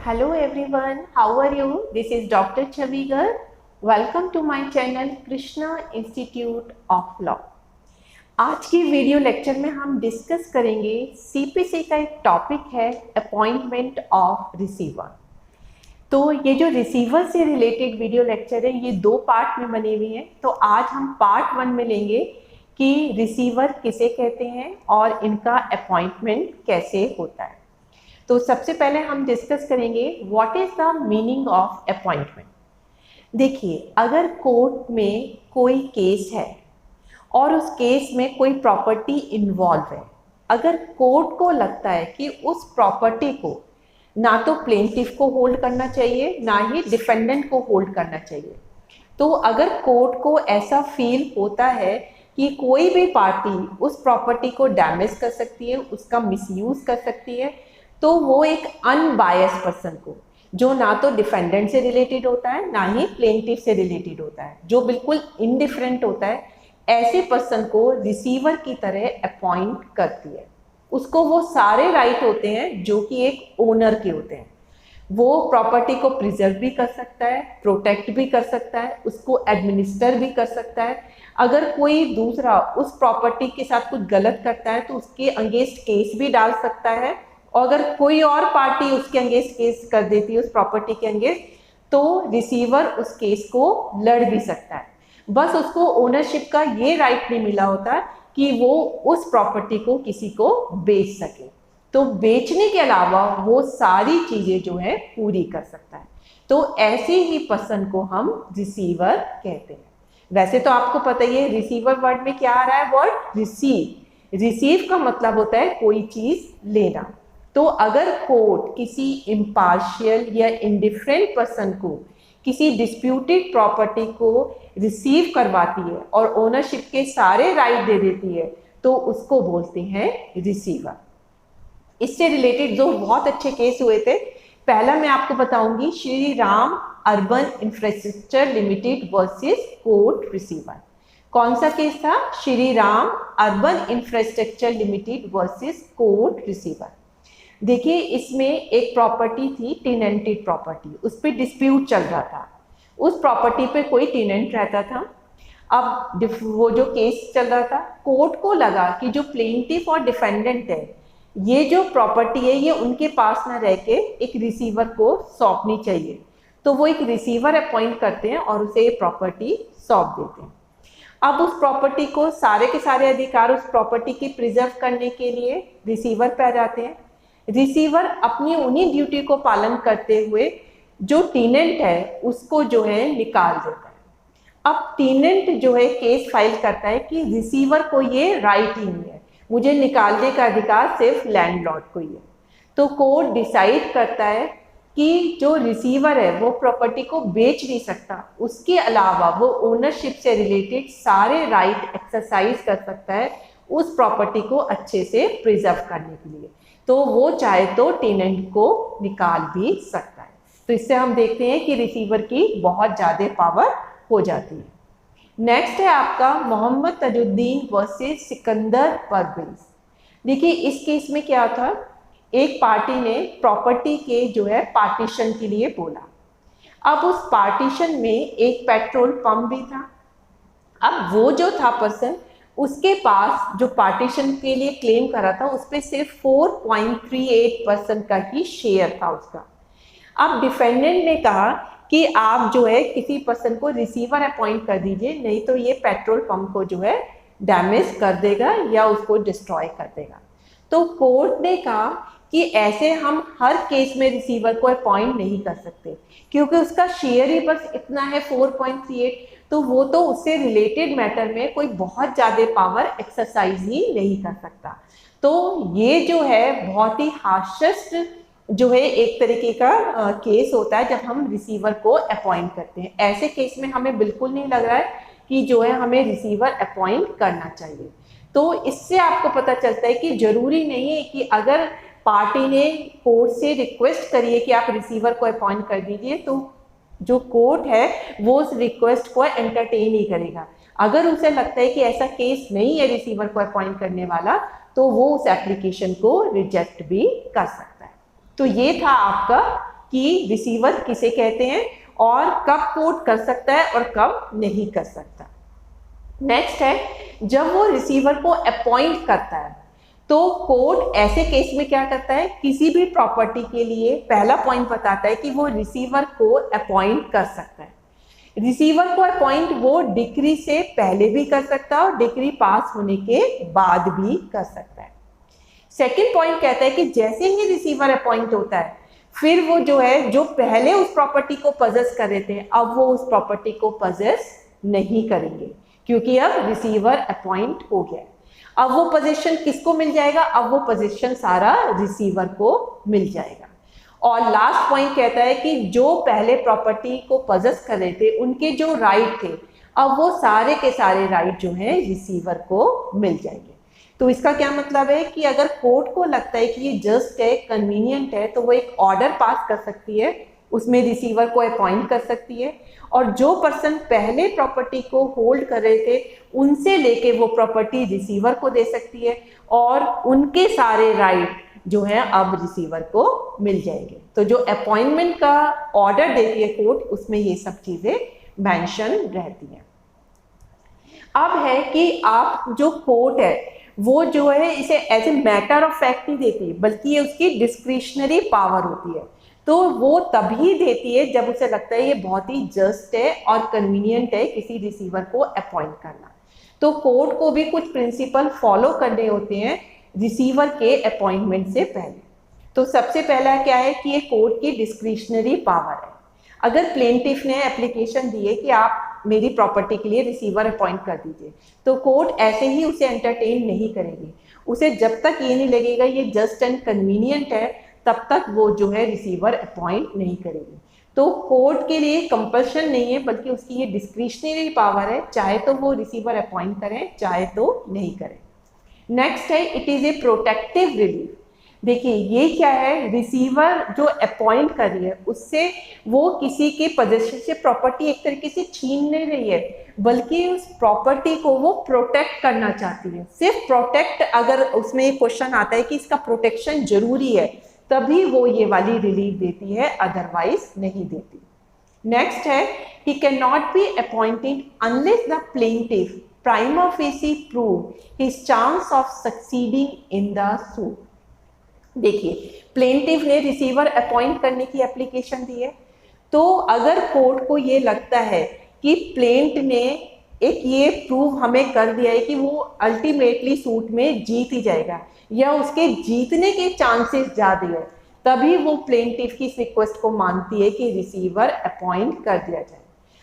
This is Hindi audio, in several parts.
Hello everyone, how are you? This is Dr. Chavigar. Welcome to my channel Krishna Institute of Law. आज की वीडियो लेक्चर में हम डिस्कस करेंगे सीपीसी का एक टॉपिक है अपॉइंटमेंट ऑफ रिसीवर। तो ये जो रिसीवर से रिलेटेड वीडियो लेक्चर है ये दो पार्ट में बने हुए हैं। तो आज हम पार्ट 1 में लेंगे कि रिसीवर किसे कहते हैं और इनका अपॉइंटमेंट कैसे होता है। तो सबसे पहले हम डिस्कस करेंगे what is the meaning of appointment. देखिए, अगर कोर्ट में कोई केस है और उस केस में कोई प्रॉपर्टी इन्वॉल्व है, अगर कोर्ट को लगता है कि उस प्रॉपर्टी को ना तो प्लेंटिफ को होल्ड करना चाहिए ना ही डिफेंडेंट को होल्ड करना चाहिए, तो अगर कोर्ट को ऐसा फील होता है कि कोई भी पार्टी उस प्रॉपर्टी को डैमेज कर सकती है, उसका मिसयूज कर सकती है, तो वो एक अनबायस पर्सन को, जो ना तो डिफेंडेंट से रिलेटेड होता है ना ही प्लेंटिफ से रिलेटेड होता है, जो बिल्कुल इनडिफरेंट होता है, ऐसे पर्सन को रिसीवर की तरह अपॉइंट करती है। उसको वो सारे राइट होते हैं जो कि एक ओनर के होते हैं। वो प्रॉपर्टी को प्रिजर्व भी कर सकता है, प्रोटेक्ट भी कर सकता है, उसको एडमिनिस्टर भी कर सकता है। अगर कोई दूसरा उस प्रॉपर्टी के साथ कुछ गलत करता है तो उसके अगेंस्ट केस भी डाल सकता है, और अगर कोई और पार्टी उसके अगेंस्ट केस कर देती है उस प्रॉपर्टी के अगेंस्ट, तो रिसीवर उस केस को लड़ भी सकता है। बस उसको ओनरशिप का ये राइट नहीं मिला होता कि वो उस प्रॉपर्टी को किसी को बेच सके। तो बेचने के अलावा वो सारी चीजें जो है पूरी कर सकता है। तो ऐसे ही पर्सन को हम रिसीवर कहते हैं। वैसे तो आपको पता ही है रिसीवर वर्ड में क्या आ रहा है, वर्ड रिसीव। रिसीव का मतलब होता है कोई चीज लेना। तो अगर कोर्ट किसी इम्पार्शियल या इंडिफरेंट पर्सन को किसी डिस्प्यूटेड प्रॉपर्टी को रिसीव करवाती है और ओनरशिप के सारे राइट दे देती है, तो उसको बोलते हैं रिसीवर। इससे रिलेटेड दो बहुत अच्छे केस हुए थे। पहला मैं आपको बताऊंगी Shri Ram urban infrastructure limited versus court receiver. कौन सा केस था? Shri Ram urban infrastructure limited versus court receiver. देखिए, इसमें एक प्रॉपर्टी थी टेनेंटेड प्रॉपर्टी, उस पर डिस्प्यूट चल रहा था। उस प्रॉपर्टी पे कोई टेनेंट रहता था। अब वो जो केस चल रहा था, कोर्ट को लगा कि जो प्लेंटिफ और डिफेंडेंट है, ये जो प्रॉपर्टी है ये उनके पास ना रह के एक रिसीवर को सौंपनी चाहिए। तो वो एक रिसीवर अपॉइंट करते हैं और उसे ये प्रॉपर्टी सौंप देते हैं। अब उस प्रॉपर्टी को सारे के सारे अधिकार उस प्रॉपर्टी की प्रिजर्व करने के लिए रिसीवर पे आ जाते हैं। रिसीवर अपनी उन्हीं ड्यूटी को पालन करते हुए जो टेनेंट है उसको जो है निकाल देता है। अब टेनेंट जो है केस फाइल करता है कि रिसीवर को ये राइट ही नहीं है, मुझे निकालने का अधिकार सिर्फ लैंडलॉर्ड को ही है। तो कोर्ट डिसाइड करता है कि जो रिसीवर है वो प्रॉपर्टी को बेच नहीं सकता, उसके अलावा वो ओनरशिप से रिलेटेड सारे राइट एक्सरसाइज कर सकता है उस प्रॉपर्टी को अच्छे से प्रिजर्व करने के लिए। तो वो चाहे तो टेनेंट को निकाल भी सकता है। तो इससे हम देखते हैं कि रिसीवर की बहुत ज़्यादा पावर हो जाती है। नेक्स्ट है आपका मोहम्मद तजुद्दीन वर्सेस सिकंदर परवेज। देखिए, इस केस में क्या था, एक पार्टी ने प्रॉपर्टी के जो है पार्टीशन के लिए बोला। अब उस पार्टीशन में एक पेट्रोल पंप भी था। अब वो जो था पर्सन, उसके पास जो पार्टीशन के लिए क्लेम करा था उस पर सिर्फ 4.38% का ही शेयर था उसका। अब डिफेंडेंट ने कहा कि आप जो है किसी पर्सन को रिसीवर अपॉइंट कर दीजिए, नहीं तो ये पेट्रोल पंप को जो है डैमेज कर देगा या उसको डिस्ट्रॉय कर देगा। तो कोर्ट ने कहा कि ऐसे हम हर केस में रिसीवर को अपॉइंट नहीं कर सकते, क्योंकि उसका शेयर ही बस इतना है 4.38, तो वो तो उससे रिलेटेड मैटर में कोई बहुत ज़्यादा पावर एक्सरसाइज ही नहीं कर सकता। तो ये जो है बहुत ही हास्यस्त जो है एक तरीके का केस होता है जब हम रिसीवर को अपॉइंट करते हैं। ऐसे केस में हमें बिल्कुल नहीं लग रहा है कि जो है हमें रिसीवर अपॉइंट करना चाहिए। तो इससे आपको पता चलता है कि जरूरी नहीं है कि अगर पार्टी ने कोर्ट से रिक्वेस्ट करी है कि आप रिसीवर को अपॉइंट कर दीजिए, तो जो कोर्ट है वो उस रिक्वेस्ट को एंटरटेन ही करेगा। अगर उसे लगता है कि ऐसा केस नहीं है रिसीवर को अपॉइंट करने वाला, तो वो उस एप्लीकेशन को रिजेक्ट भी कर सकता है। तो ये था आपका कि रिसीवर किसे कहते हैं और कब कोर्ट कर सकता है और कब नहीं कर सकता। नेक्स्ट है, जब वो रिसीवर को अपॉइंट करता है तो कोर्ट ऐसे केस में क्या करता है, किसी भी प्रॉपर्टी के लिए पहला पॉइंट बताता है कि वो रिसीवर को अपॉइंट कर सकता है। रिसीवर को अपॉइंट वो डिक्री से पहले भी कर सकता है और डिक्री पास होने के बाद भी कर सकता है। सेकंड पॉइंट कहता है कि जैसे ही रिसीवर अपॉइंट होता है फिर वो जो है, जो पहले उस प्रॉपर्टी को पजेस कर रहे थे अब वो उस प्रॉपर्टी को पजेस नहीं करेंगे, क्योंकि अब रिसीवर अपॉइंट हो गया है। अब वो पोजीशन किसको मिल जाएगा, अब वो पोजीशन सारा रिसीवर को मिल जाएगा। और लास्ट पॉइंट कहता है कि जो पहले प्रॉपर्टी को पजेस कर रहे थे उनके जो राइट थे अब वो सारे के सारे राइट जो है रिसीवर को मिल जाएंगे। तो इसका क्या मतलब है कि अगर कोर्ट को लगता है कि ये जस्ट है, कन्वीनियंट है, तो वो एक ऑर्डर पास कर सकती है, उसमें रिसीवर को अपॉइंट कर सकती है और जो पर्सन पहले प्रॉपर्टी को होल्ड कर रहे थे उनसे लेके वो प्रॉपर्टी रिसीवर को दे सकती है और उनके सारे राइट जो है अब रिसीवर को मिल जाएंगे। तो जो अपॉइंटमेंट का ऑर्डर देती है कोर्ट उसमें ये सब चीजें मेंशन रहती हैं। अब है कि आप जो कोर्ट है वो जो है इसे as a matter of fact नहीं देती बल्कि ये उसकी डिस्क्रिशनरी पावर होती है। तो वो तभी देती है जब उसे लगता है ये बहुत ही जस्ट है और कन्वीनियंट है किसी रिसीवर को अपॉइंट करना। तो कोर्ट को भी कुछ प्रिंसिपल फॉलो करने होते हैं रिसीवर के अपॉइंटमेंट से पहले। तो सबसे पहला क्या है कि ये कोर्ट की डिस्क्रिशनरी पावर है। अगर प्लेंटिफ ने एप्लीकेशन दी है कि आप मेरी प्रॉपर्टी के लिए रिसीवर अपॉइंट कर दीजिए तो कोर्ट ऐसे ही उसे एंटरटेन नहीं करेगी। उसे जब तक ये नहीं लगेगा ये जस्ट एंड कन्वीनियंट है तब तक वो जो है रिसीवर अपॉइंट नहीं करेगी। तो कोर्ट के लिए कंपल्शन नहीं है बल्कि उसकी ये डिस्क्रिशनरी पावर है, चाहे तो वो रिसीवर अपॉइंट करें चाहे तो नहीं करें। नेक्स्ट है it is a protective relief. देखिए ये क्या है, रिसीवर जो अपॉइंट कर रही है उससे वो किसी के पोजीशन से प्रॉपर्टी एक तरीके से छीन नहीं रही है बल्कि उस प्रॉपर्टी को वो प्रोटेक्ट करना चाहती है। सिर्फ प्रोटेक्ट, अगर उसमें एक क्वेश्चन आता है कि इसका प्रोटेक्शन जरूरी है तभी वो ये वाली रिलीफ देती है, अदरवाइज नहीं देती। नेक्स्ट है he can not be appointed unless the plaintiff prima facie prove his chance of succeeding in the suit। देखिए प्लेंटिफ ने रिसीवर अपॉइंट करने की एप्लीकेशन दी है तो अगर कोर्ट को ये लगता है कि प्लेंट ने एक ये प्रूव हमें कर दिया है कि वो अल्टीमेटली सूट में जीत ही जाएगा या उसके जीतने के चांसेस ज़्यादा है, तभी वो प्लेंटिफ की रिक्वेस्ट को मानती है कि रिसीवर अपॉइंट कर दिया जाए।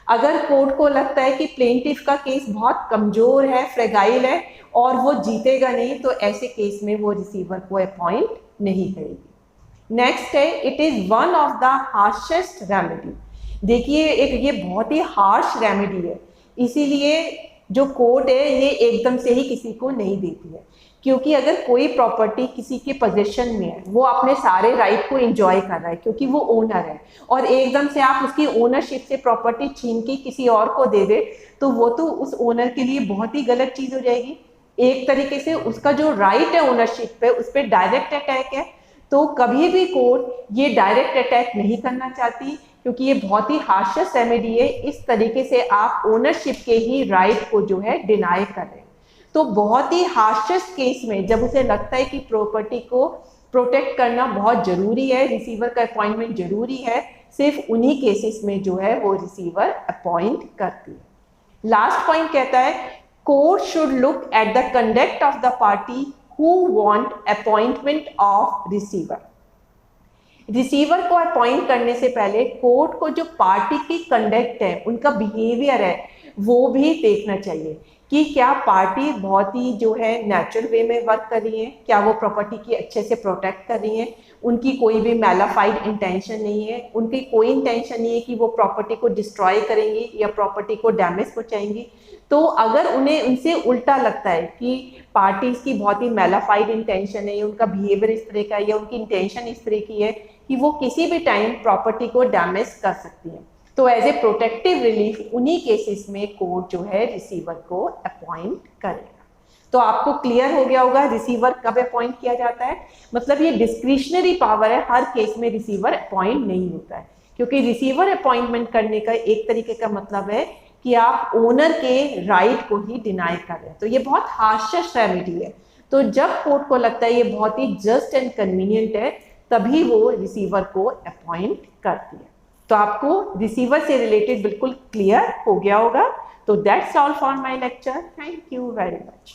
अगर कोर्ट को लगता है कि प्लेंटिफ का केस बहुत कमजोर है, फ्रेगाइल है और वो जीतेगा नहीं तो ऐसे केस में वो रिसीवर को अपॉइंट नहीं करेगी। नेक्स्ट है it is one of the harshest remedy. देखिए एक ये बहुत ही हार्श रेमेडी है, इसीलिए जो कोर्ट है ये एकदम से ही किसी को नहीं देती है, क्योंकि अगर कोई प्रॉपर्टी किसी के पोजीशन में है वो अपने सारे राइट को एंजॉय कर रहा है क्योंकि वो ओनर है और एकदम से आप उसकी ओनरशिप से प्रॉपर्टी छीन के किसी और को दे दे तो वो तो उस ओनर के लिए बहुत ही गलत चीज हो जाएगी। एक तरीके से उसका जो राइट है ओनरशिप पे उस पर डायरेक्ट अटैक है। तो कभी भी कोर्ट ये डायरेक्ट अटैक नहीं करना चाहती क्योंकि ये बहुत ही हार्शेस्ट रेमेडी है। इस तरीके से आप ओनरशिप के ही राइट को जो है डिनाई कर रहे हैं। तो बहुत ही हार्शेस्ट केस में जब उसे लगता है कि प्रॉपर्टी को प्रोटेक्ट करना बहुत जरूरी है, रिसीवर का अपॉइंटमेंट जरूरी है, सिर्फ उन्हीं केसेस में जो है वो रिसीवर अपॉइंट करती है। लास्ट पॉइंट कहता है court should look at the conduct of the party who want appointment of receiver. Receiver को अपॉइंट करने से पहले कोर्ट को जो पार्टी की कंडक्ट है, उनका बिहेवियर है, वो भी देखना चाहिए कि क्या पार्टी बहुत ही जो है नेचुरल वे में वर्क कर रही है, क्या वो प्रॉपर्टी की अच्छे से प्रोटेक्ट कर रही है, उनकी कोई भी मैलाफाइड इंटेंशन नहीं है, उनकी कोई इंटेंशन नहीं है कि वो प्रॉपर्टी को डिस्ट्रॉय करेंगी या प्रॉपर्टी को डैमेज पहुंचाएंगी। तो अगर उन्हें उनसे उल्टा लगता है कि पार्टीज की बहुत ही मैलाफाइड इंटेंशन है या उनका बिहेवियर इस तरह का है या उनकी इंटेंशन इस तरह की है कि वो किसी भी टाइम प्रॉपर्टी को डैमेज कर सकती है, तो एज ए प्रोटेक्टिव रिलीफ उन्हीं केसेस में कोर्ट जो है रिसीवर को अपॉइंट करेगा। तो आपको क्लियर हो गया होगा रिसीवर कब अपॉइंट किया जाता है। मतलब ये डिस्क्रिशनरी पावर है, हर केस में रिसीवर अपॉइंट नहीं होता है, क्योंकि रिसीवर अपॉइंटमेंट करने का एक तरीके का मतलब है कि आप ओनर के राइट को ही डिनाई कर रहे हैं। तो ये बहुत हार्शेस्ट रेमेडी है। तो जब कोर्ट को लगता है ये बहुत ही जस्ट एंड कन्वीनियंट है, तभी वो रिसीवर को अपॉइंट करती है। तो आपको रिसीवर से रिलेटेड बिल्कुल क्लियर हो गया होगा। तो that's all for my lecture. Thank you very much.